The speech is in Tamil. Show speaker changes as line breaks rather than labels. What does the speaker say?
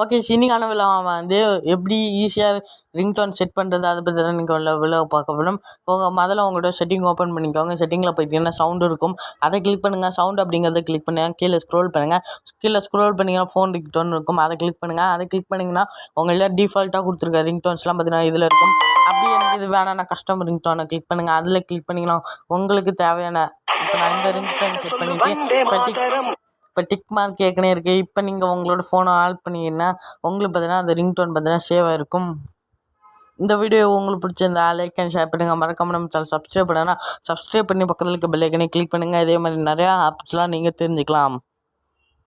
ஓகே, இன்னைக்கான விழாவை வந்து எப்படி ஈஸியாக ரிங்டோன் செட் பண்ணுறது அதை பற்றி தான் நீங்கள் விழாவை பார்க்க போகணும். முதல்ல உங்களோட செட்டிங் ஓப்பன் பண்ணிக்கோங்க. செட்டிங்கில் போய்ட்டிங்கன்னா சவுண்டு இருக்கும், அதை கிளிக் பண்ணுங்கள். சவுண்ட் அப்படிங்கிறத கிளிக் பண்ணுங்கள். கீழே ஸ்க்ரோல் பண்ணுங்கள். ஸ்க்ரோல் பண்ணிங்கன்னா ஃபோன் ரிங்டோன் இருக்கும், அதை கிளிக் பண்ணுங்கள். அதை கிளிக் பண்ணிங்கன்னா உங்கள டிஃபால்ட்டாக கொடுத்துருக்க ரிங்டோன்ஸ்லாம் பார்த்தீங்கன்னா இதில் இருக்கும். அப்படி எனக்கு இது வேணாம் கஸ்டம் ரிங்டோனை கிளிக் பண்ணுங்கள். அதில் கிளிக் பண்ணிங்கன்னா உங்களுக்கு தேவையான இப்போ நான் இந்த ரிங்டோன் செட் பண்ணிவிட்டு இப்போ டிக் மார்க் ஏற்கனவே இருக்குது. இப்போ நீங்கள் உங்களோட ஃபோனை ஆட் பண்ணிங்கன்னா உங்களுக்கு பார்த்தீங்கன்னா அந்த ரிங்டோன் பார்த்தீங்கன்னா சேவ் ஆகிருக்கும். இந்த வீடியோ உங்களுக்கு பிடிச்சிருந்தா லைக் அண்ட் ஷேர் பண்ணுங்கள். மறக்காம நம்ம சேனல் சப்ஸ்கிரைப் பண்ணனா சப்ஸ்கிரைப் பண்ணி பக்கத்தில் இருக்க பெல் ஐக்கனை கிளிக் பண்ணுங்கள். இதே மாதிரி நிறையா ஆப்ஸ்லாம் நீங்கள் தெரிஞ்சுக்கலாம்.